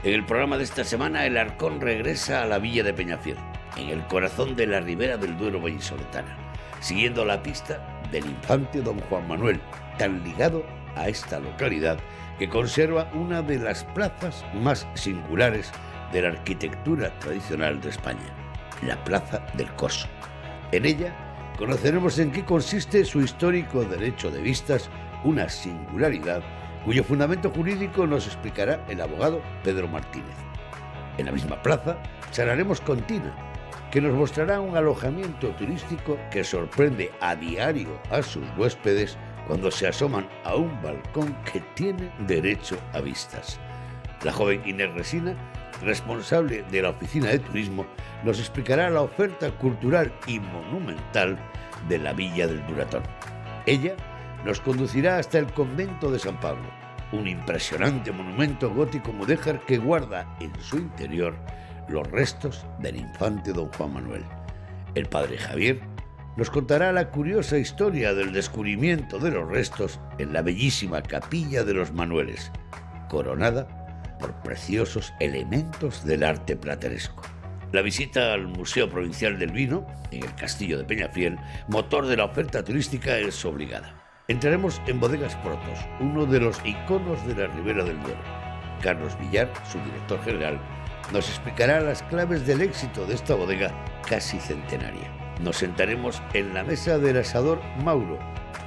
En el programa de esta semana, el Arcón regresa a la villa de Peñafiel, en el corazón de la ribera del Duero vallisoletana, siguiendo la pista del infante don Juan Manuel, tan ligado a esta localidad que conserva una de las plazas más singulares de la arquitectura tradicional de España, la Plaza del Coso. En ella conoceremos en qué consiste su histórico derecho de vistas, una singularidad cuyo fundamento jurídico nos explicará el abogado Pedro Martínez. En la misma plaza charlaremos con Tina, que nos mostrará un alojamiento turístico que sorprende a diario a sus huéspedes cuando se asoman a un balcón que tiene derecho a vistas. La joven Inés Resina, responsable de la oficina de turismo, nos explicará la oferta cultural y monumental de la Villa del Duratón. Ella nos conducirá hasta el convento de San Pablo, un impresionante monumento gótico mudéjar que guarda en su interior los restos del infante don Juan Manuel. El padre Javier nos contará la curiosa historia del descubrimiento de los restos en la bellísima capilla de los Manueles, coronada por preciosos elementos del arte plateresco. La visita al Museo Provincial del Vino, en el Castillo de Peñafiel, motor de la oferta turística, es obligada. Entraremos en Bodegas Protos, uno de los iconos de la Ribera del Duero. Carlos Villar, su director general, nos explicará las claves del éxito de esta bodega casi centenaria. Nos sentaremos en la mesa del asador Mauro,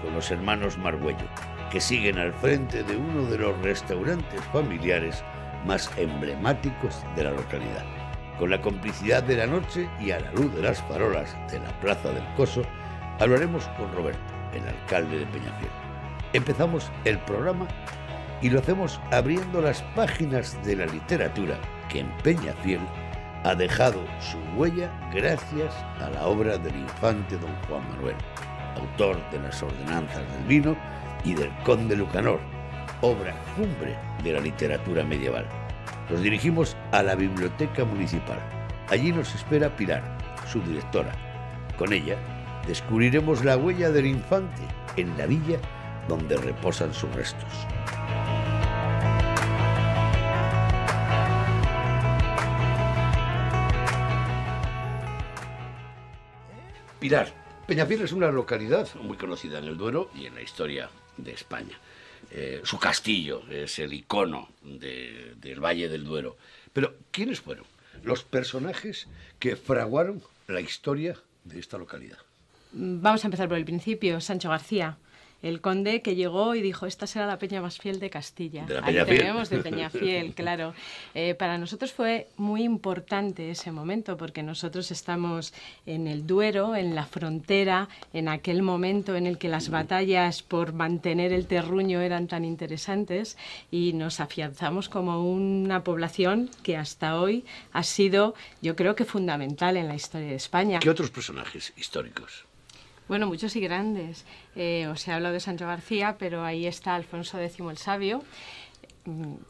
con los hermanos Margüello, que siguen al frente de uno de los restaurantes familiares más emblemáticos de la localidad. Con la complicidad de la noche y a la luz de las farolas de la Plaza del Coso, hablaremos con Roberto, el alcalde de Peñafiel. Empezamos el programa y lo hacemos abriendo las páginas de la literatura que en Peñafiel ha dejado su huella gracias a la obra del infante don Juan Manuel, autor de las ordenanzas del vino y del Conde Lucanor, obra cumbre de la literatura medieval. Nos dirigimos a la Biblioteca Municipal. Allí nos espera Pilar, su directora. Con ella descubriremos la huella del infante en la villa donde reposan sus restos. Pilar, Peñafiel es una localidad muy conocida en el Duero y en la historia de España. Su castillo es el icono del Valle del Duero. Pero, ¿quiénes fueron los personajes que fraguaron la historia de esta localidad? Vamos a empezar por el principio. Sancho García, el conde que llegó y dijo: esta será la peña más fiel de Castilla. De la Ahí Peñafiel. tenemos de Peñafiel, claro. Para nosotros fue muy importante ese momento porque nosotros estamos en el Duero, en la frontera, en aquel momento en el que las batallas por mantener el terruño eran tan interesantes y nos afianzamos como una población que hasta hoy ha sido, yo creo que fundamental en la historia de España. ¿Qué otros personajes históricos? Bueno, muchos y grandes. Os he hablado de Sancho García, pero ahí está Alfonso X el Sabio,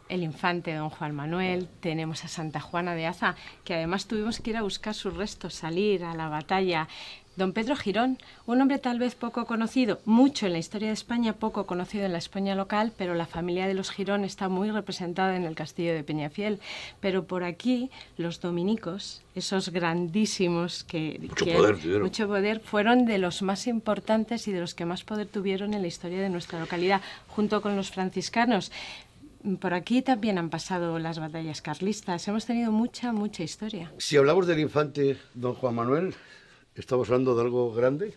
el infante don Juan Manuel, tenemos a Santa Juana de Aza, que además tuvimos que ir a buscar sus restos, salir a la batalla. Don Pedro Girón, un hombre tal vez poco conocido, mucho en la historia de España, poco conocido en la España local, pero la familia de los Girón está muy representada en el castillo de Peñafiel. Pero por aquí, los dominicos, esos grandísimos mucho poder, fueron de los más importantes y de los que más poder tuvieron en la historia de nuestra localidad, junto con los franciscanos. Por aquí también han pasado las batallas carlistas, hemos tenido mucha historia. Si hablamos del infante don Juan Manuel, ¿estamos hablando de algo grande?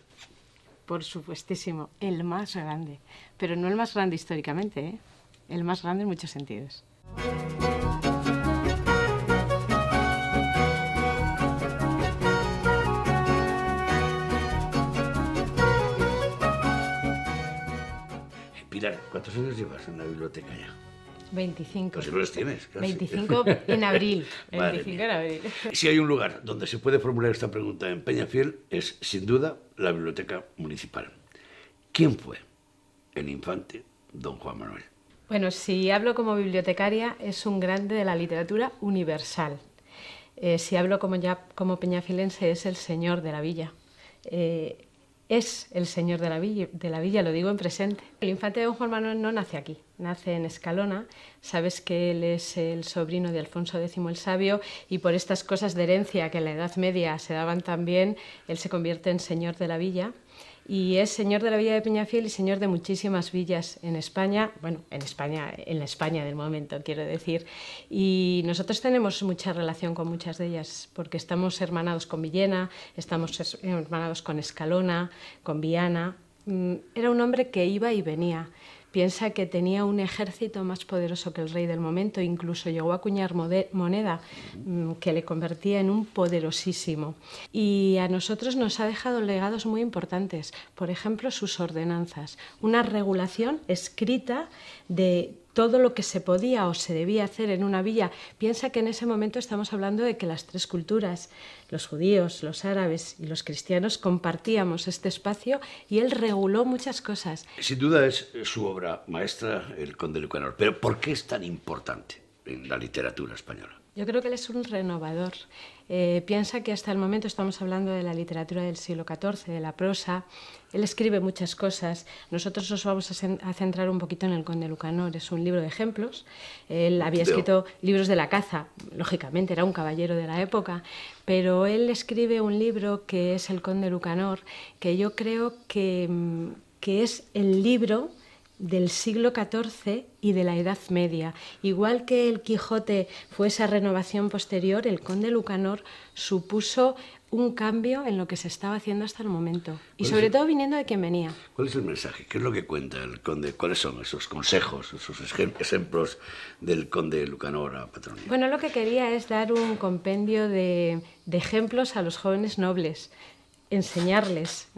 Por supuestísimo, el más grande. Pero no el más grande históricamente, ¿eh? El más grande en muchos sentidos. Pilar, ¿cuántos años llevas en la biblioteca ya? 25. Pues si no los tienes, casi. 25 en abril. Madre 25 mía. en abril. Si hay un lugar donde se puede formular esta pregunta en Peñafiel, es sin duda la Biblioteca Municipal. ¿Quién fue el infante don Juan Manuel? Bueno, si hablo como bibliotecaria, es un grande de la literatura universal. Si hablo como peñafilense, es el señor de la villa. es el señor de la villa, lo digo en presente. El infante don Juan Manuel no nace aquí, nace en Escalona. Sabes que él es el sobrino de Alfonso X el Sabio y por estas cosas de herencia que en la Edad Media se daban también, él se convierte en señor de la villa. Y es señor de la villa de Peñafiel y señor de muchísimas villas en España, bueno, en la España del momento, quiero decir. Y nosotros tenemos mucha relación con muchas de ellas, porque estamos hermanados con Villena, estamos hermanados con Escalona, con Viana. Era un hombre que iba y venía. Piensa que tenía un ejército más poderoso que el rey del momento, incluso llegó a acuñar moneda que le convertía en un poderosísimo. Y a nosotros nos ha dejado legados muy importantes, por ejemplo, sus ordenanzas, una regulación escrita de todo lo que se podía o se debía hacer en una villa. Piensa que en ese momento estamos hablando de que las tres culturas, los judíos, los árabes y los cristianos, compartíamos este espacio y él reguló muchas cosas. Sin duda es su obra maestra, El Conde Lucanor. Pero ¿por qué es tan importante en la literatura española? Yo creo que él es un renovador. Piensa que hasta el momento estamos hablando de la literatura del siglo XIV, de la prosa. Él escribe muchas cosas. Nosotros nos vamos a centrar un poquito en El Conde Lucanor. Es un libro de ejemplos. Él había escrito libros de la caza. Lógicamente, era un caballero de la época. Pero él escribe un libro que es El Conde Lucanor, que yo creo que es el libro del siglo XIV y de la Edad Media. Igual que el Quijote fue esa renovación posterior, el Conde Lucanor supuso un cambio en lo que se estaba haciendo hasta el momento. Y sobre todo viniendo de quien venía. ¿Cuál es el mensaje? ¿Qué es lo que cuenta el Conde? ¿Cuáles son esos consejos, esos ejemplos del Conde Lucanor a Patronio? Bueno, lo que quería es dar un compendio de ejemplos a los jóvenes nobles. Enseñarles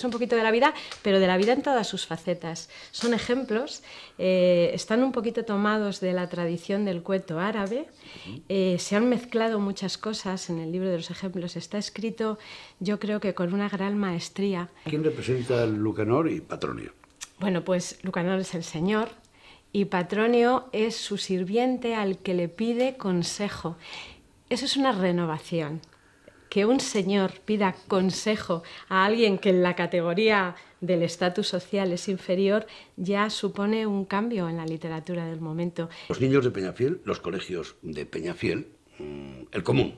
un poquito de la vida, pero de la vida en todas sus facetas. Son ejemplos, están un poquito tomados de la tradición del cuento árabe, se han mezclado muchas cosas en el libro de los ejemplos, está escrito yo creo que con una gran maestría. ¿Quién representa a Lucanor y Patronio? Bueno, pues Lucanor es el señor y Patronio es su sirviente al que le pide consejo. Eso es una renovación. Que un señor pida consejo a alguien que en la categoría del estatus social es inferior ya supone un cambio en la literatura del momento. Los niños de Peñafiel, los colegios de Peñafiel, el común,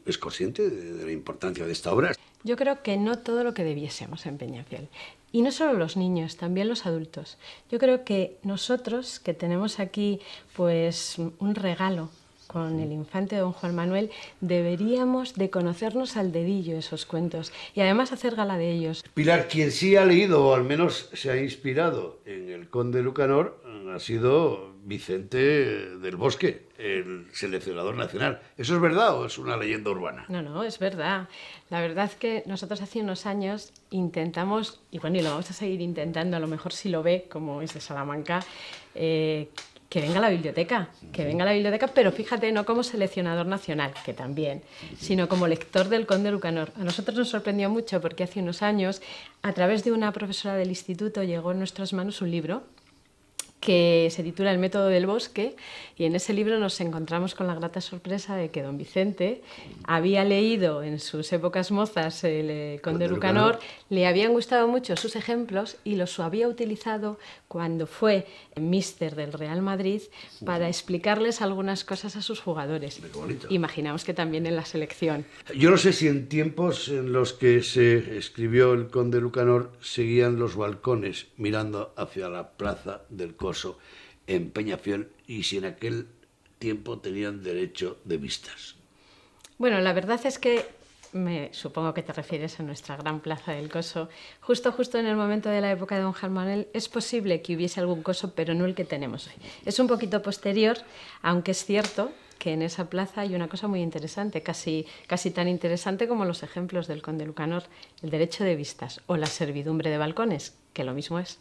¿es consciente de la importancia de esta obra? Yo creo que no todo lo que debiésemos en Peñafiel. Y no solo los niños, también los adultos. Yo creo que nosotros, que tenemos aquí pues un regalo con el infante don Juan Manuel, deberíamos de conocernos al dedillo esos cuentos y además hacer gala de ellos. Pilar, quien sí ha leído o al menos se ha inspirado en el Conde Lucanor ha sido Vicente del Bosque, el seleccionador nacional. ¿Eso es verdad o es una leyenda urbana? No, es verdad. La verdad es que nosotros hace unos años intentamos, y bueno, y lo vamos a seguir intentando, a lo mejor si lo ve, como es de Salamanca, que venga a la biblioteca, pero fíjate, no como seleccionador nacional, que también, sino como lector del Conde Lucanor. A nosotros nos sorprendió mucho porque hace unos años, a través de una profesora del instituto, llegó en nuestras manos un libro que se titula El método del bosque, y en ese libro nos encontramos con la grata sorpresa de que don Vicente había leído en sus épocas mozas el Conde Lucanor, le habían gustado mucho sus ejemplos y los había utilizado cuando fue míster del Real Madrid para explicarles algunas cosas a sus jugadores. Imaginamos que también en la selección. Yo no sé si en tiempos en los que se escribió el Conde Lucanor seguían los balcones mirando hacia la plaza del Coso en Peñafiel y si en aquel tiempo tenían derecho de vistas. Bueno, la verdad es que supongo que te refieres a nuestra gran plaza del Coso. Justo en el momento de la época de don Juan Manuel es posible que hubiese algún coso, pero no el que tenemos hoy. Es un poquito posterior, aunque es cierto que en esa plaza hay una cosa muy interesante, casi tan interesante como los ejemplos del Conde Lucanor, el derecho de vistas o la servidumbre de balcones, que lo mismo es.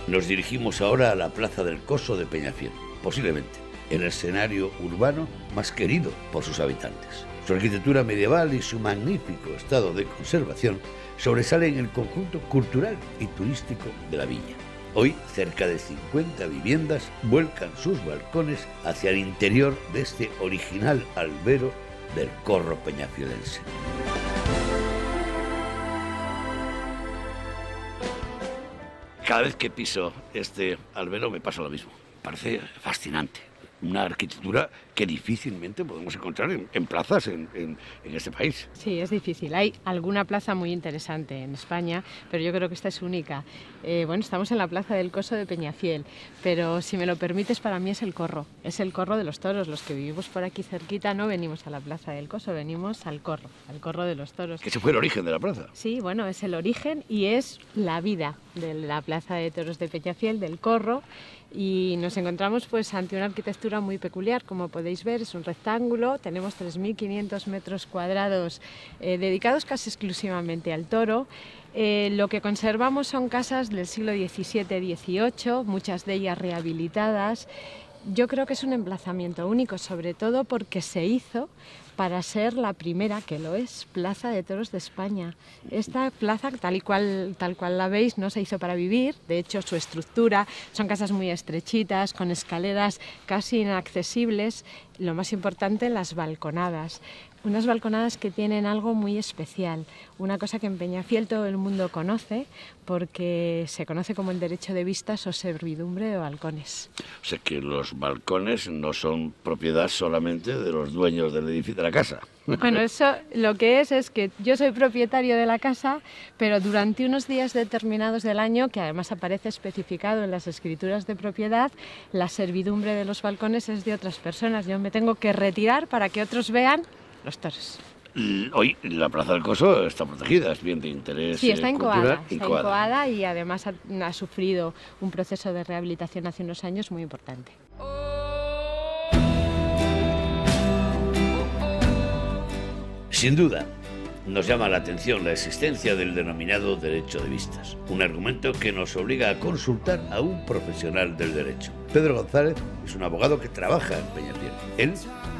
Nos dirigimos ahora a la plaza del Coso de Peñafiel, posiblemente el escenario urbano más querido por sus habitantes. Su arquitectura medieval y su magnífico estado de conservación sobresalen en el conjunto cultural y turístico de la villa. Hoy, cerca de 50 viviendas vuelcan sus balcones hacia el interior de este original albero del corro peñafielense. Cada vez que piso este albero me pasa lo mismo. Parece fascinante. Una arquitectura que difícilmente podemos encontrar en plazas en este país. Sí, es difícil. Hay alguna plaza muy interesante en España, pero yo creo que esta es única. Bueno, estamos en la plaza del Coso de Peñafiel, pero si me lo permites, para mí es el corro de los toros. Los que vivimos por aquí cerquita no venimos a la plaza del Coso, venimos al corro de los toros. Que ese fue el origen de la plaza. Sí, bueno, es el origen y es la vida de la plaza de toros de Peñafiel, del corro. Y nos encontramos pues ante una arquitectura muy peculiar, como podéis ver, es un rectángulo, tenemos 3.500 metros cuadrados dedicados casi exclusivamente al toro. Lo que conservamos son casas del siglo XVII-XVIII, muchas de ellas rehabilitadas. Yo creo que es un emplazamiento único, sobre todo porque se hizo para ser la primera, que lo es, plaza de toros de España. Esta plaza, tal cual la veis, no se hizo para vivir. De hecho, su estructura son casas muy estrechitas, con escaleras casi inaccesibles. Lo más importante, las balconadas. Unas balconadas que tienen algo muy especial, una cosa que en Peñafiel todo el mundo conoce, porque se conoce como el derecho de vistas o servidumbre de balcones. O sea que los balcones no son propiedad solamente de los dueños del edificio, de la casa. Bueno, eso lo que es que yo soy propietario de la casa, pero durante unos días determinados del año, que además aparece especificado en las escrituras de propiedad, la servidumbre de los balcones es de otras personas. Yo me tengo que retirar para que otros vean los toros. Hoy la Plaza del Coso está protegida, es bien de interés sí, está cultural. Está incoada y además ha sufrido un proceso de rehabilitación hace unos años muy importante. Sin duda, nos llama la atención la existencia del denominado derecho de vistas, un argumento que nos obliga a consultar a un profesional del derecho. Pedro González es un abogado que trabaja en Peñafiel. Él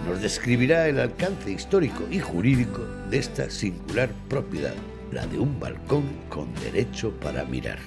nos describirá el alcance histórico y jurídico de esta singular propiedad, la de un balcón con derecho para mirar.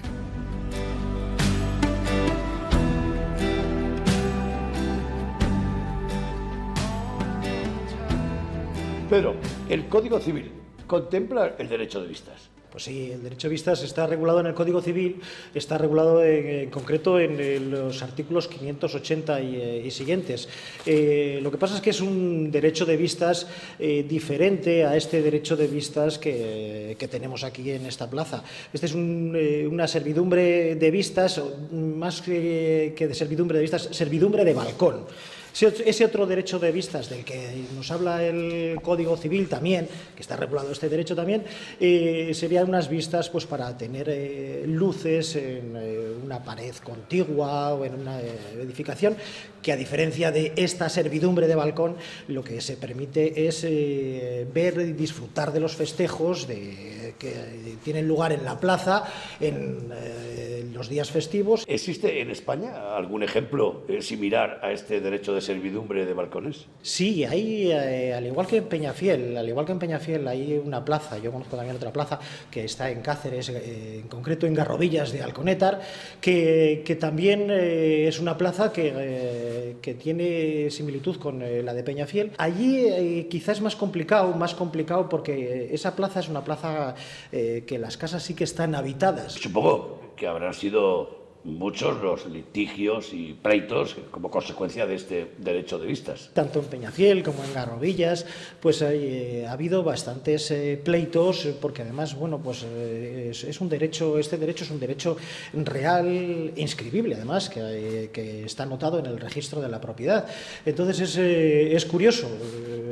Pedro, el Código Civil contempla el derecho de vistas. Pues sí, el derecho de vistas está regulado en el Código Civil, está regulado en concreto en los artículos 580 y siguientes. Lo que pasa es que es un derecho de vistas diferente a este derecho de vistas que tenemos aquí en esta plaza. Este es una servidumbre de vistas, más que de servidumbre de vistas, servidumbre de balcón. Ese otro derecho de vistas del que nos habla el Código Civil también, que está regulado este derecho también, serían unas vistas pues, para tener luces en una pared contigua o en una edificación, que a diferencia de esta servidumbre de balcón, lo que se permite es ver y disfrutar de los festejos que tienen lugar en la plaza en los días festivos. ¿Existe en España algún ejemplo similar a este derecho de servidumbre de balcones? Sí, hay, al igual que en Peñafiel, hay una plaza, yo conozco también otra plaza que está en Cáceres, en concreto en Garrovillas de Alconétar, que también es una plaza que tiene similitud con la de Peñafiel. Allí quizás es más complicado porque esa plaza es una plaza que las casas sí que están habitadas. Supongo que habrán sido muchos los litigios y pleitos como consecuencia de este derecho de vistas. Tanto en Peñafiel como en Garrovillas, pues ha habido bastantes pleitos, porque además, bueno, pues es un derecho, este derecho es un derecho real, inscribible, además, que está anotado en el registro de la propiedad. Entonces es curioso,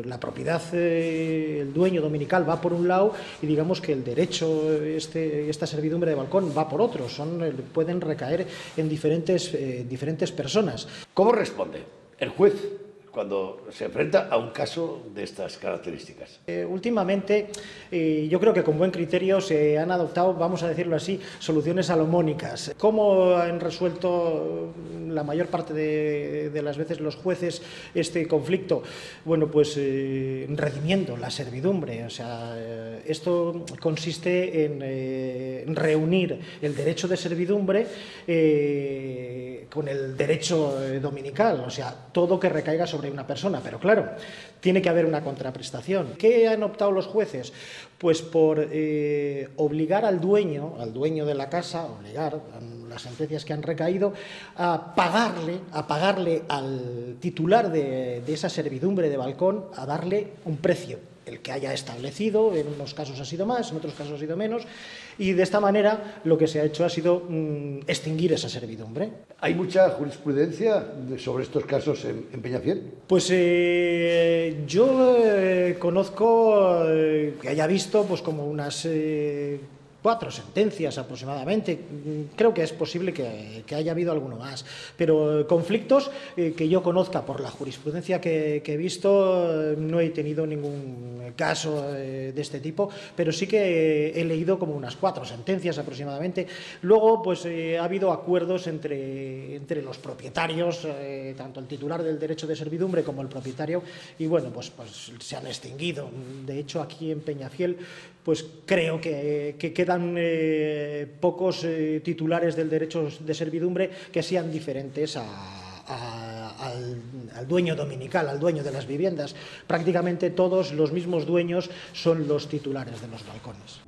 la propiedad, el dueño dominical va por un lado y digamos que el derecho, esta servidumbre de balcón va por otro, pueden recaer en diferentes personas. ¿Cómo responde el juez cuando se enfrenta a un caso de estas características? Últimamente, yo creo que con buen criterio se han adoptado, vamos a decirlo así, soluciones salomónicas. ¿Cómo han resuelto la mayor parte de las veces los jueces este conflicto? Bueno, pues redimiendo la servidumbre. O sea, esto consiste en reunir el derecho de servidumbre con el derecho dominical, o sea, todo que recaiga sobre una persona, pero claro, tiene que haber una contraprestación. ¿Qué han optado los jueces? Pues por obligar al dueño de la casa, obligar las sentencias que han recaído, a pagarle al titular de esa servidumbre de balcón, a darle un precio, el que haya establecido. En unos casos ha sido más, en otros casos ha sido menos, y de esta manera lo que se ha hecho ha sido extinguir esa servidumbre. ¿Hay mucha jurisprudencia sobre estos casos en Peñafiel? Pues yo conozco que haya visto pues como unas 4 sentencias aproximadamente. Creo que es posible que haya habido alguno más, pero conflictos que yo conozca por la jurisprudencia que he visto, no he tenido ningún caso de este tipo, pero sí que he leído como unas 4 sentencias aproximadamente. Luego pues ha habido acuerdos entre los propietarios, tanto el titular del derecho de servidumbre como el propietario, y bueno, pues se han extinguido. De hecho, aquí en Peñafiel pues creo que quedan pocos titulares del derecho de servidumbre que sean diferentes al dueño dominical, al dueño de las viviendas. Prácticamente todos los mismos dueños son los titulares de los balcones.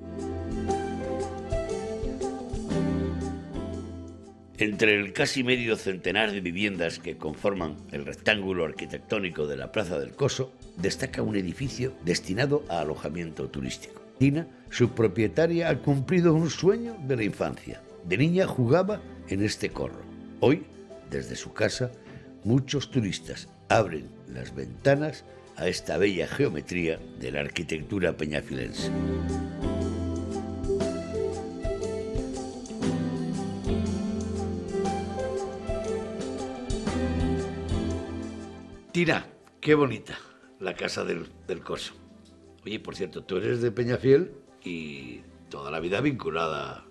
Entre el casi medio centenar de viviendas que conforman el rectángulo arquitectónico de la Plaza del Coso, destaca un edificio destinado a alojamiento turístico. Tina, su propietaria, ha cumplido un sueño de la infancia. De niña jugaba en este corro. Hoy, desde su casa, muchos turistas abren las ventanas a esta bella geometría de la arquitectura peñafilense. Tina, qué bonita la casa del Coso. Oye, por cierto, tú eres de Peñafiel y toda la vida vinculada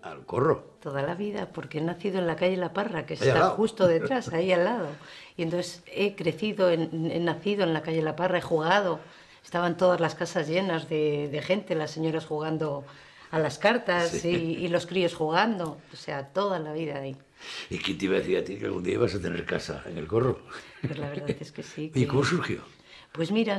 al corro. Toda la vida, porque he nacido en la calle La Parra, que está justo detrás, ahí al lado. Y entonces he crecido, he nacido en la calle La Parra, he jugado. Estaban todas las casas llenas de gente, las señoras jugando a las cartas, sí, y los críos jugando. O sea, toda la vida ahí. ¿Y quién te iba a decir a ti que algún día ibas a tener casa en el corro? Pues la verdad es que sí. ¿Y cómo surgió? Pues mira,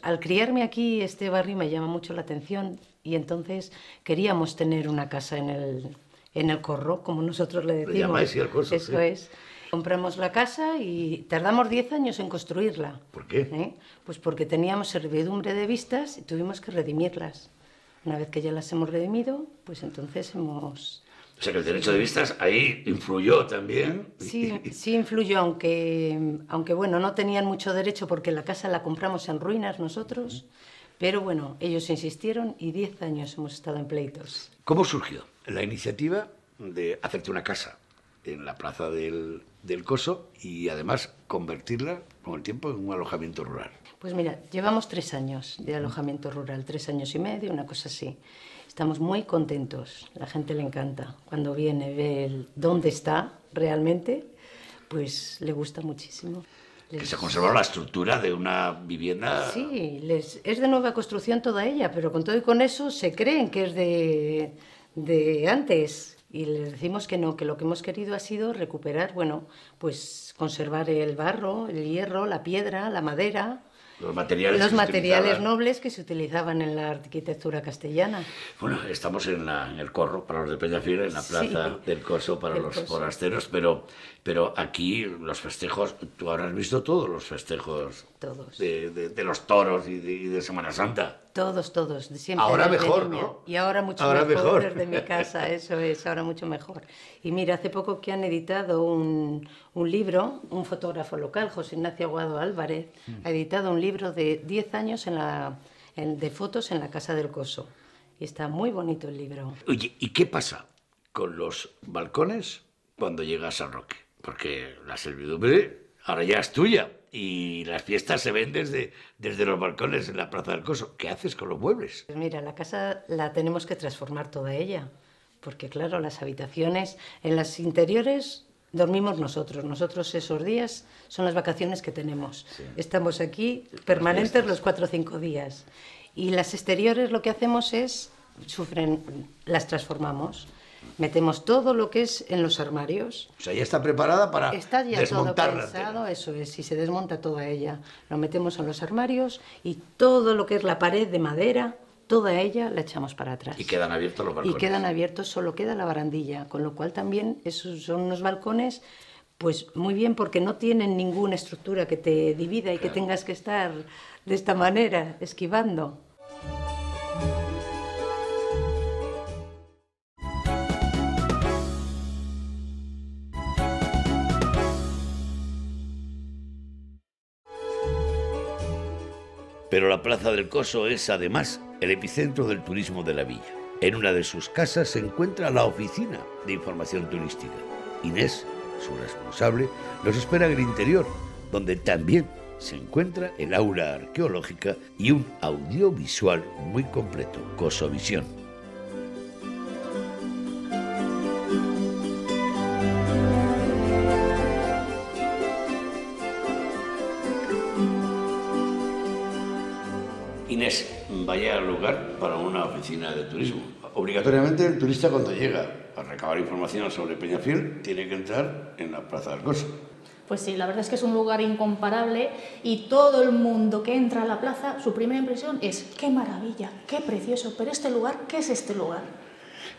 al criarme aquí, este barrio me llama mucho la atención, y entonces queríamos tener una casa en el corro, como nosotros le decimos. Le llamáis el Coso. Eso sí. es. Compramos la casa y tardamos 10 años en construirla. ¿Por qué? Pues porque teníamos servidumbre de vistas y tuvimos que redimirlas. Una vez que ya las hemos redimido, pues entonces hemos... O sea que el derecho de vistas ahí influyó también. Sí, sí influyó, aunque bueno, no tenían mucho derecho porque la casa la compramos en ruinas nosotros, pero bueno, ellos insistieron y 10 años hemos estado en pleitos. ¿Cómo surgió la iniciativa de hacerte una casa en la Plaza del Coso y además convertirla con el tiempo en un alojamiento rural? Pues mira, llevamos 3 años de alojamiento rural, 3 años y medio, una cosa así. Estamos muy contentos, la gente le encanta. Cuando viene, ve dónde está realmente, pues le gusta muchísimo. Que se conserva la estructura de una vivienda... Sí, es de nueva construcción toda ella, pero con todo y con eso se creen que es de antes. Y les decimos que no, que lo que hemos querido ha sido recuperar, bueno, pues conservar el barro, el hierro, la piedra, la madera... Los materiales nobles que se utilizaban en la arquitectura castellana. Bueno, estamos en el corro para los de Peñafiel, en la Plaza del Coso para los forasteros, pero aquí los festejos, tú habrás visto todos los festejos. Todos. De los toros y de Semana Santa. Todos, siempre. Ahora mejor, ¿no? Y ahora mucho mejor desde mi casa, eso es, ahora mucho mejor. Y mira, hace poco que han editado un libro, un fotógrafo local, José Ignacio Aguado Álvarez, ha editado un libro de 10 años de fotos en la Casa del Coso. Y está muy bonito el libro. Oye, ¿y qué pasa con los balcones cuando llegas a San Roque? Porque la servidumbre ahora ya es tuya. Y las fiestas se ven desde los balcones en la Plaza del Coso. ¿Qué haces con los muebles? Pues mira, la casa la tenemos que transformar toda ella, porque claro, las habitaciones, en las interiores dormimos nosotros esos días son las vacaciones que tenemos. Sí. Estamos aquí permanentes los 4 o 5 días. Y las exteriores lo que hacemos es, las transformamos. Metemos todo lo que es en los armarios. O sea, ya está preparada para Está ya desmontarla. todo pensado, eso es, y se desmonta toda ella. Lo metemos en los armarios y todo lo que es la pared de madera, toda ella la echamos para atrás. Y quedan abiertos los balcones. Y quedan abiertos, solo queda la barandilla, con lo cual también esos son unos balcones pues muy bien porque no tienen ninguna estructura que te divida y que tengas que estar de esta manera, esquivando. Pero la Plaza del Coso es, además, el epicentro del turismo de la villa. En una de sus casas se encuentra la Oficina de Información Turística. Inés, su responsable, los espera en el interior, donde también se encuentra el aula arqueológica y un audiovisual muy completo, Cosovisión. Inés, vaya lugar para una oficina de turismo. Obligatoriamente el turista cuando llega a recabar información sobre Peñafiel tiene que entrar en la Plaza del Coso. Pues sí, la verdad es que es un lugar incomparable y todo el mundo que entra a la plaza, su primera impresión es ¡qué maravilla, qué precioso! Pero este lugar, ¿qué es este lugar?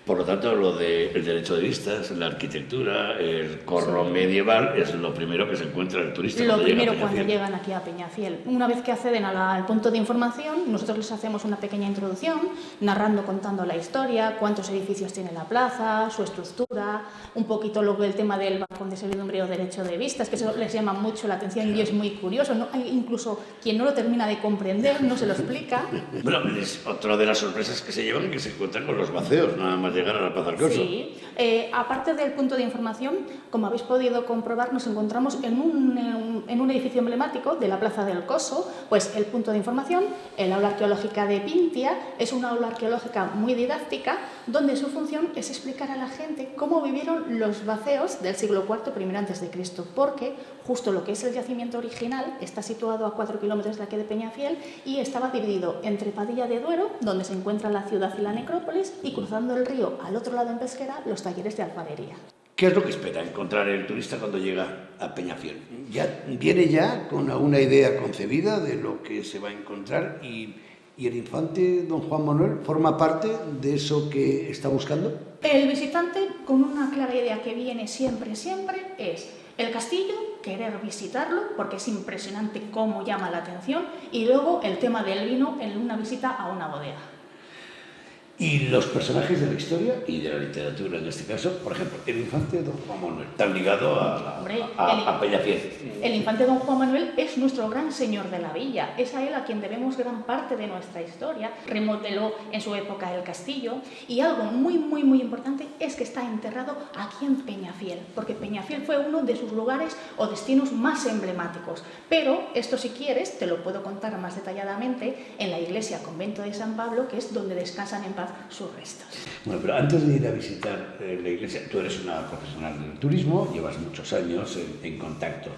Por lo tanto, lo del derecho de vistas, la arquitectura, el corro medieval es lo primero que se encuentra el turista. Lo primero cuando llegan aquí a Peñafiel. Una vez que acceden al punto de información, nosotros les hacemos una pequeña introducción, narrando, contando la historia, cuántos edificios tiene la plaza, su estructura, un poquito el tema del balcón de servidumbre o derecho de vistas, que eso les llama mucho la atención y es muy curioso, ¿no? Hay incluso quien no lo termina de comprender, no se lo explica. Bueno, es otra de las sorpresas que se llevan y que se encuentran con los vaceos, nada más llegar a la Plaza del Coso. Sí, aparte del punto de información, como habéis podido comprobar, nos encontramos en un edificio emblemático de la Plaza del Coso, pues el punto de información, el aula arqueológica de Pintia, es una aula arqueológica muy didáctica, donde su función es explicar a la gente cómo vivieron los vaceos del siglo IV I a.C., porque justo lo que es el yacimiento original está situado a 4 kilómetros de aquí de Peñafiel y estaba dividido entre Padilla de Duero, donde se encuentra la ciudad y la necrópolis, y cruzando el río al otro lado en Pesquera, los talleres de alfarería. ¿Qué es lo que espera encontrar el turista cuando llega a Peñafiel? ¿Viene ya con una idea concebida de lo que se va a encontrar y el infante don Juan Manuel forma parte de eso que está buscando? El visitante, con una clara idea que viene siempre, es el castillo, querer visitarlo, porque es impresionante cómo llama la atención, y luego el tema del vino en una visita a una bodega. Y los personajes de la historia y de la literatura, en este caso, por ejemplo, el infante don Juan Manuel, tan ligado a Peñafiel. El infante don Juan Manuel es nuestro gran señor de la villa, es a él a quien debemos gran parte de nuestra historia. Remodeló en su época el castillo y algo muy importante es que está enterrado aquí en Peñafiel, porque Peñafiel fue uno de sus lugares o destinos más emblemáticos. Pero esto, si quieres, te lo puedo contar más detalladamente en la iglesia convento de San Pablo, que es donde descansan en paz sus restos. Bueno, pero antes de ir a visitar la iglesia, tú eres una profesional del turismo, llevas muchos años en contacto.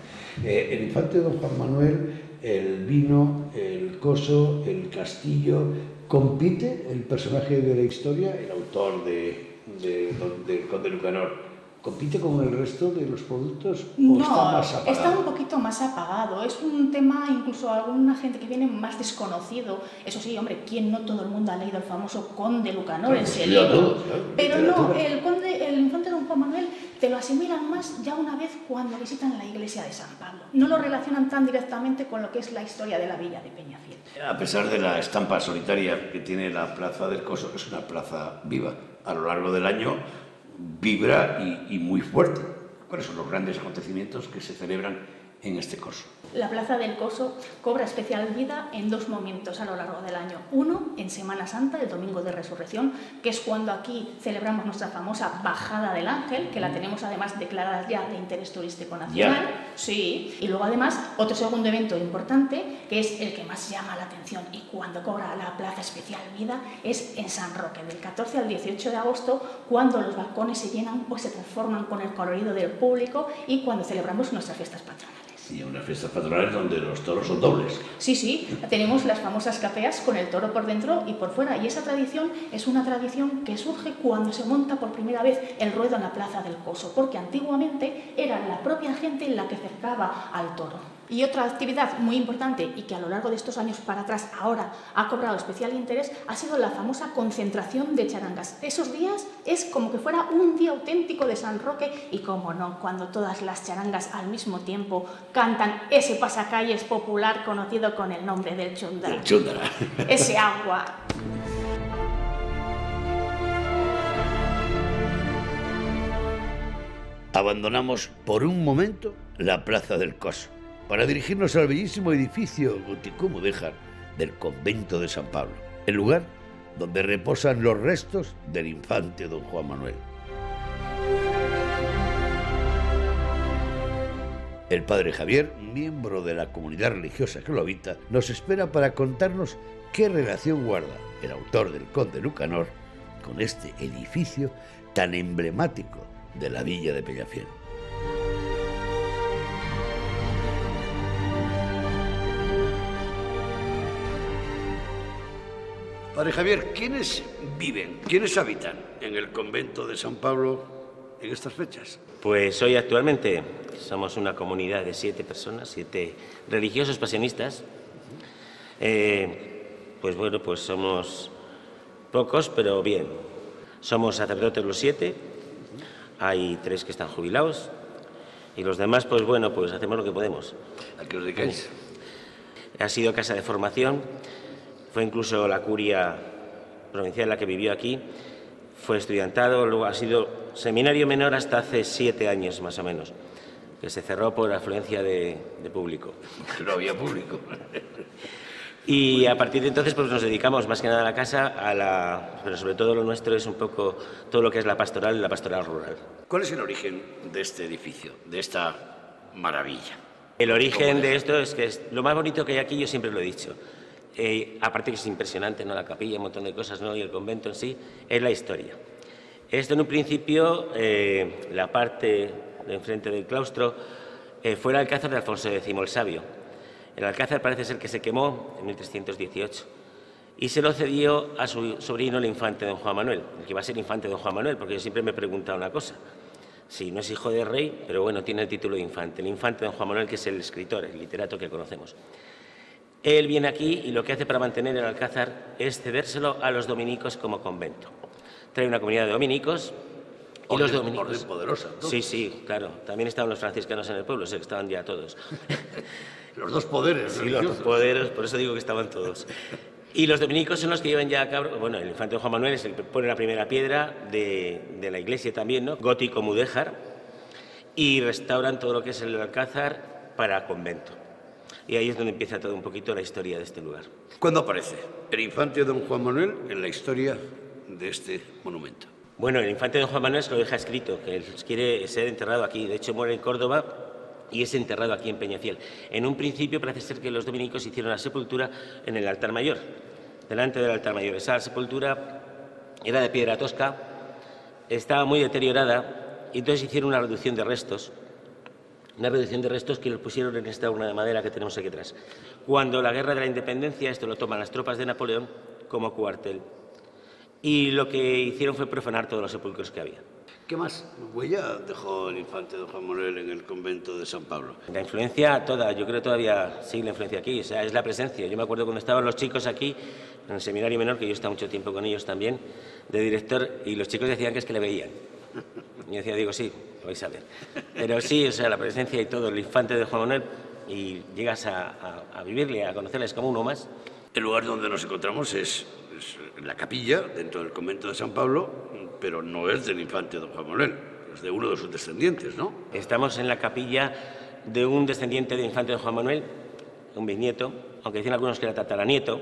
El infante don Juan Manuel, el vino, el coso, el castillo, ¿compite el personaje de la historia, el autor del Conde Lucanor? ¿Compite con el resto de los productos o no, está más apagado? Está un poquito más apagado. Es un tema, incluso alguna gente que viene más desconocido. Eso sí, hombre, ¿quién no todo el mundo ha leído el famoso Conde Lucanor en ese libro? Pero no, el infante don Juan Manuel te lo asimilan más ya una vez cuando visitan la iglesia de San Pablo. No lo relacionan tan directamente con lo que es la historia de la villa de Peñafiel. A pesar de la estampa solitaria que tiene la Plaza del Coso, es una plaza viva. A lo largo del año vibra y muy fuerte. ¿Cuáles son los grandes acontecimientos que se celebran en este coso? La Plaza del Coso cobra especial vida en dos momentos a lo largo del año. Uno, en Semana Santa, el Domingo de Resurrección, que es cuando aquí celebramos nuestra famosa Bajada del Ángel, que la tenemos además declarada ya de interés turístico nacional. ¿Ya? Sí. Y luego además otro segundo evento importante, que es el que más llama la atención y cuando cobra la plaza especial vida, es en San Roque, del 14 al 18 de agosto, cuando los balcones se llenan, pues se transforman con el colorido del público y cuando celebramos nuestras fiestas patronales. Y unas fiestas patronales donde los toros son dobles. Sí, sí, tenemos las famosas capeas con el toro por dentro y por fuera. Y esa tradición es una tradición que surge cuando se monta por primera vez el ruedo en la Plaza del Coso, porque antiguamente era la propia gente la que cercaba al toro. Y otra actividad muy importante y que a lo largo de estos años para atrás ahora ha cobrado especial interés ha sido la famosa concentración de charangas. Esos días es como que fuera un día auténtico de San Roque y, como no, cuando todas las charangas al mismo tiempo cantan ese pasacalles popular conocido con el nombre del chúndara. El chúndara. Ese agua. Abandonamos por un momento la Plaza del Coso para dirigirnos al bellísimo edificio gótico-mudéjar del convento de San Pablo, el lugar donde reposan los restos del infante don Juan Manuel. El padre Javier, miembro de la comunidad religiosa que lo habita, nos espera para contarnos qué relación guarda el autor del Conde Lucanor con este edificio tan emblemático de la villa de Peñafiel. Padre Javier, ¿quiénes viven, quiénes habitan en el convento de San Pablo en estas fechas? Pues hoy actualmente somos una comunidad de 7 personas, 7 religiosos pasionistas. Pues bueno, pues somos pocos, pero bien. Somos sacerdotes los 7, hay 3 que están jubilados y los demás, pues bueno, pues hacemos lo que podemos. ¿A qué os dedicáis? Ha sido casa de formación. Fue incluso la curia provincial la que vivió aquí, fue estudiantado, luego ha sido seminario menor hasta hace 7 años más o menos, que se cerró por afluencia de público. No había público. Y a partir de entonces pues nos dedicamos más que nada a la casa, pero sobre todo lo nuestro es un poco todo lo que es la pastoral y la pastoral rural. ¿Cuál es el origen de este edificio, de esta maravilla? El origen de esto es que es lo más bonito que hay aquí, yo siempre lo he dicho. Aparte que es impresionante, ¿no? La capilla, un montón de cosas, ¿no? Y el convento en sí, es la historia. Esto en un principio, la parte de enfrente del claustro, fue el alcázar de Alfonso X el Sabio. El alcázar parece ser que se quemó en 1318 y se lo cedió a su sobrino, el infante don Juan Manuel, el que va a ser infante don Juan Manuel, porque yo siempre me he preguntado una cosa. Sí, no es hijo de rey, pero bueno, tiene el título de infante. El infante don Juan Manuel, que es el escritor, el literato que conocemos. Él viene aquí y lo que hace para mantener el alcázar es cedérselo a los dominicos como convento. Trae una comunidad de dominicos y los dominicos... Orden poderosa, ¿no? Sí, sí, claro. También estaban los franciscanos en el pueblo, sé que estaban ya todos. Los dos poderes. Sí, los dos poderes, por eso digo que estaban todos. Y los dominicos son los que llevan ya a cabo... Bueno, el infante Juan Manuel es el que pone la primera piedra de la iglesia también, ¿no? Gótico-mudéjar, y restauran todo lo que es el alcázar para convento. Y ahí es donde empieza todo un poquito la historia de este lugar. ¿Cuándo aparece el infante don Juan Manuel en la historia de este monumento? Bueno, el infante don Juan Manuel se lo deja escrito, que él quiere ser enterrado aquí. De hecho, muere en Córdoba y es enterrado aquí en Peñafiel. En un principio parece ser que los dominicos hicieron la sepultura en el altar mayor, delante del altar mayor. Esa sepultura era de piedra tosca, estaba muy deteriorada y entonces hicieron una reducción de restos. Una reducción de restos que los pusieron en esta urna de madera que tenemos aquí atrás. Cuando la guerra de la independencia, esto lo toman las tropas de Napoleón como cuartel. Y lo que hicieron fue profanar todos los sepulcros que había. ¿Qué más huella dejó el infante don Juan Manuel en el convento de San Pablo? La influencia toda, yo creo todavía sigue la influencia aquí, o sea, es la presencia. Yo me acuerdo cuando estaban los chicos aquí, en el seminario menor, que yo he estado mucho tiempo con ellos también, de director, y los chicos decían que es que le veían. Y yo decía, digo, sí, lo vais a ver. Pero sí, o sea, la presencia y todo, el infante de Juan Manuel, y llegas a vivirle, a conocerles como uno más. El lugar donde nos encontramos es la capilla, dentro del convento de San Pablo, pero no es del infante don Juan Manuel, es de uno de sus descendientes, ¿no? Estamos en la capilla de un descendiente del infante don Juan Manuel, un bisnieto, aunque dicen algunos que era tataranieto.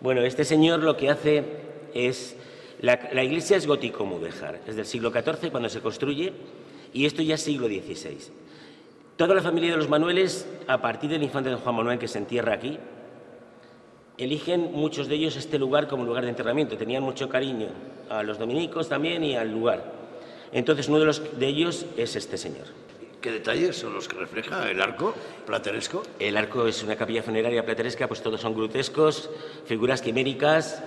Bueno, este señor lo que hace es... La iglesia es gótico-mudéjar, es del siglo XIV cuando se construye, y esto ya es siglo XVI. Toda la familia de los Manueles, a partir del infante don Juan Manuel que se entierra aquí, eligen muchos de ellos este lugar como lugar de enterramiento. Tenían mucho cariño a los dominicos también y al lugar. Entonces uno de ellos es este señor. ¿Qué detalles son los que refleja el arco plateresco? El arco es una capilla funeraria plateresca, pues todos son grutescos, figuras quiméricas,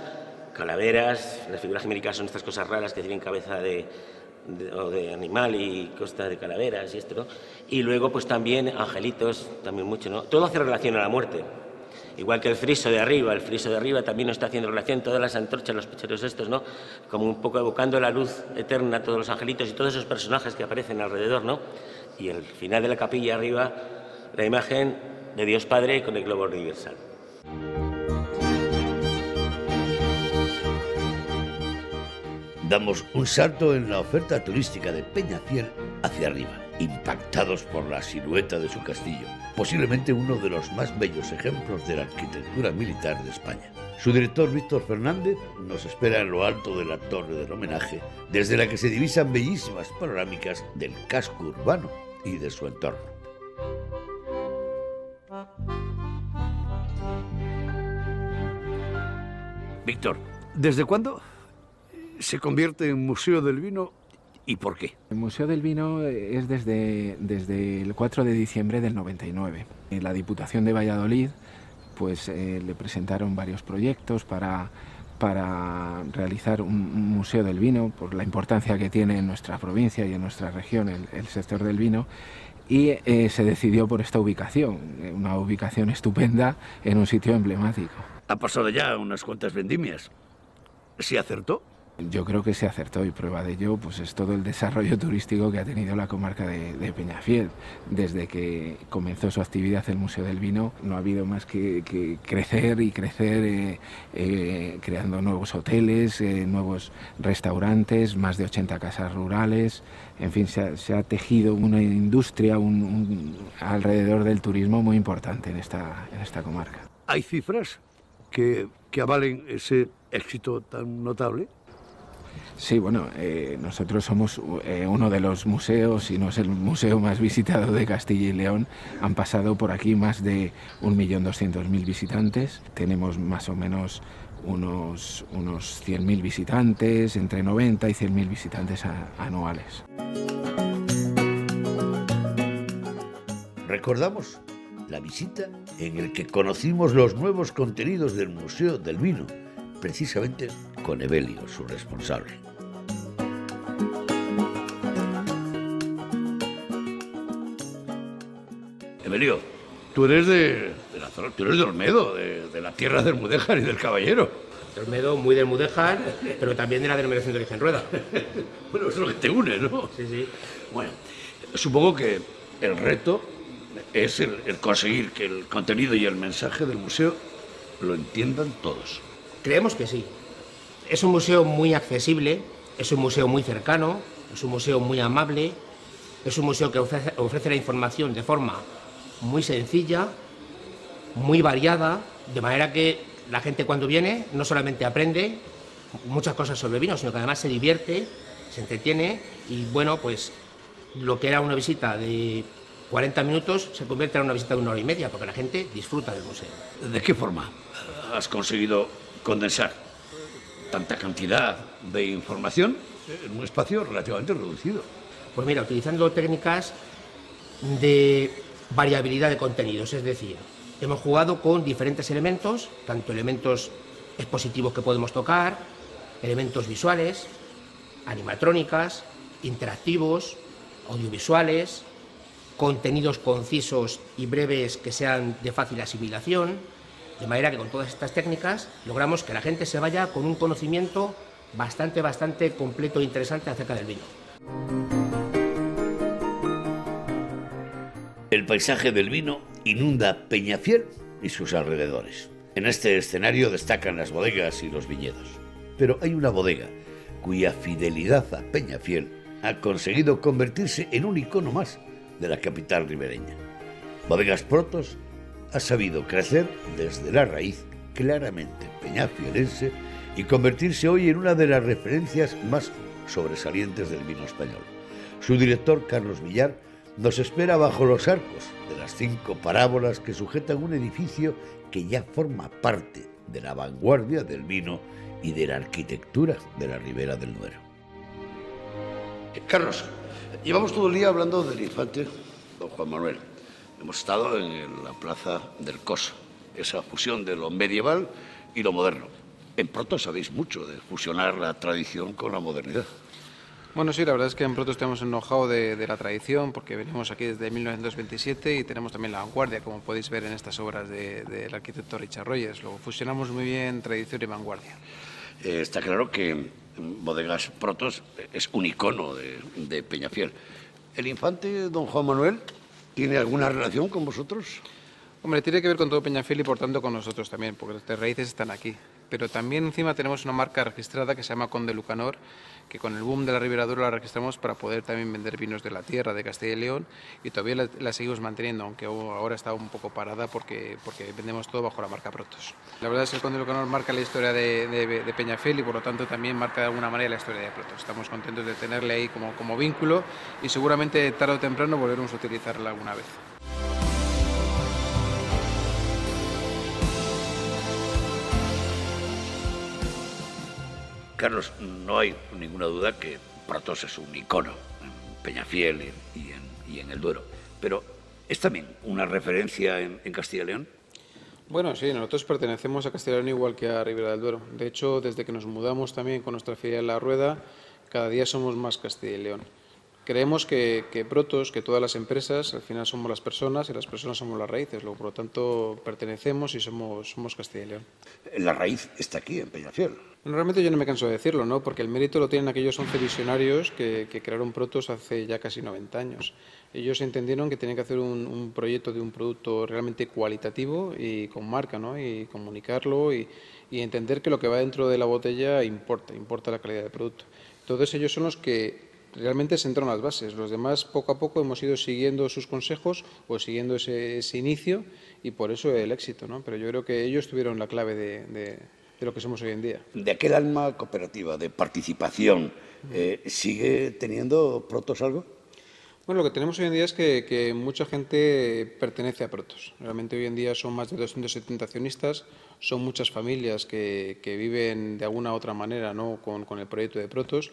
calaveras. Las figuras quiméricas son estas cosas raras que tienen cabeza de animal y costa de calaveras y esto, ¿no? Y luego pues también angelitos, también mucho, ¿no? Todo hace relación a la muerte. Igual que el friso de arriba también nos está haciendo relación, todas las antorchas, los pecheros estos, ¿no? Como un poco evocando la luz eterna, todos los angelitos y todos esos personajes que aparecen alrededor, ¿no? Y al final de la capilla arriba, la imagen de Dios Padre con el globo universal. Damos un salto en la oferta turística de Peñafiel hacia arriba, impactados por la silueta de su castillo, posiblemente uno de los más bellos ejemplos de la arquitectura militar de España. Su director, Víctor Fernández, nos espera en lo alto de la torre del homenaje, desde la que se divisan bellísimas panorámicas del casco urbano y de su entorno. Víctor, ¿desde cuándo se convierte en Museo del Vino y por qué? El Museo del Vino es desde el 4 de diciembre del 99. En la Diputación de Valladolid pues, le presentaron varios proyectos para realizar un Museo del Vino, por la importancia que tiene en nuestra provincia y en nuestra región el sector del vino, y se decidió por esta ubicación, una ubicación estupenda en un sitio emblemático. Ha pasado ya unas cuantas vendimias. ¿Se acertó? Yo creo que se acertó, y prueba de ello pues es todo el desarrollo turístico que ha tenido la comarca de Peñafiel. Desde que comenzó su actividad el Museo del Vino no ha habido más que crecer y crecer, creando nuevos hoteles, nuevos restaurantes, más de 80 casas rurales. En fin, se ha tejido una industria alrededor del turismo muy importante en esta comarca. ¿Hay cifras que avalen ese éxito tan notable? Sí, bueno, nosotros somos uno de los museos, si no es el museo más visitado de Castilla y León. Han pasado por aquí más de 1.200.000 visitantes. Tenemos más o menos unos 100.000 visitantes, entre 90 y 100.000 visitantes anuales. Recordamos la visita en el que conocimos los nuevos contenidos del Museo del Vino, precisamente con Evelio, su responsable. Evelio, tú eres de la zona, tú eres de Olmedo, de la tierra del Mudéjar y del Caballero. De Olmedo, muy del Mudéjar, pero también de la denominación de origen Rueda. Bueno, eso es lo que te une, ¿no? Sí, sí. Bueno, supongo que el reto es el conseguir que el contenido y el mensaje del museo lo entiendan todos. Creemos que sí. Es un museo muy accesible, es un museo muy cercano, es un museo muy amable, es un museo que ofrece la información de forma muy sencilla, muy variada, de manera que la gente cuando viene no solamente aprende muchas cosas sobre vino, sino que además se divierte, se entretiene y bueno, pues lo que era una visita de 40 minutos se convierte en una visita de 1 hora y media, porque la gente disfruta del museo. ¿De qué forma has conseguido condensar tanta cantidad de información en un espacio relativamente reducido? Pues mira, utilizando técnicas de variabilidad de contenidos, es decir, hemos jugado con diferentes elementos, tanto elementos expositivos que podemos tocar, elementos visuales, animatrónicas, interactivos, audiovisuales, contenidos concisos y breves que sean de fácil asimilación, de manera que con todas estas técnicas logramos que la gente se vaya con un conocimiento bastante completo e interesante acerca del vino. El paisaje del vino inunda Peñafiel y sus alrededores. En este escenario destacan las bodegas y los viñedos. Pero hay una bodega cuya fidelidad a Peñafiel ha conseguido convertirse en un icono más de la capital ribereña. Bodegas Protos ha sabido crecer desde la raíz claramente peñafielense y convertirse hoy en una de las referencias más sobresalientes del vino español. Su director, Carlos Villar, nos espera bajo los arcos de las 5 parábolas que sujetan un edificio que ya forma parte de la vanguardia del vino y de la arquitectura de la Ribera del Duero. Carlos, llevamos todo el día hablando del infante don Juan Manuel. Hemos estado en la Plaza del Coso, esa fusión de lo medieval y lo moderno. En Proto sabéis mucho de fusionar la tradición con la modernidad. Bueno, sí, la verdad es que en Protos tenemos el know-how de la tradición, porque venimos aquí desde 1927 y tenemos también la vanguardia, como podéis ver en estas obras del arquitecto Richard Rogers. Lo fusionamos muy bien tradición y vanguardia. Está claro que Bodegas Protos es un icono de Peñafiel. ¿El infante don Juan Manuel tiene alguna relación con vosotros? Hombre, tiene que ver con todo Peñafiel y por tanto con nosotros también, porque las raíces están aquí. Pero también encima tenemos una marca registrada que se llama Conde Lucanor, que con el boom de la Ribera Dura la registramos para poder también vender vinos de la tierra, de Castilla y León, y todavía la seguimos manteniendo, aunque ahora está un poco parada porque vendemos todo bajo la marca Protos. La verdad es que el Conde Lucanor marca la historia de Peñafiel y por lo tanto también marca de alguna manera la historia de Protos. Estamos contentos de tenerle ahí como vínculo y seguramente tarde o temprano volveremos a utilizarla alguna vez. Carlos, no hay ninguna duda que Protos es un icono en Peñafiel y en el Duero, pero ¿es también una referencia en Castilla y León? Bueno, sí, nosotros pertenecemos a Castilla y León igual que a Ribera del Duero. De hecho, desde que nos mudamos también con nuestra filial La Rueda, cada día somos más Castilla y León. Creemos que Protos, que todas las empresas, al final somos las personas y las personas somos las raíces, luego, por lo tanto pertenecemos y somos Castilla y León. La raíz está aquí, en Peñafiel. Bueno, realmente yo no me canso de decirlo, ¿no? Porque el mérito lo tienen aquellos 11 visionarios que crearon Protos hace ya casi 90 años. Ellos entendieron que tenían que hacer un proyecto de un producto realmente cualitativo y con marca, ¿no? Y comunicarlo y entender que lo que va dentro de la botella importa la calidad del producto. Entonces ellos son los que realmente sentaron las bases. Los demás, poco a poco, hemos ido siguiendo sus consejos o siguiendo ese inicio y por eso el éxito, ¿no? Pero yo creo que ellos tuvieron la clave de lo que somos hoy en día. De aquel alma cooperativa, de participación, ¿sigue teniendo Protos algo? Bueno, lo que tenemos hoy en día es que mucha gente pertenece a Protos. Realmente hoy en día son más de 270 accionistas, son muchas familias que viven de alguna u otra manera, ¿no? con el proyecto de Protos.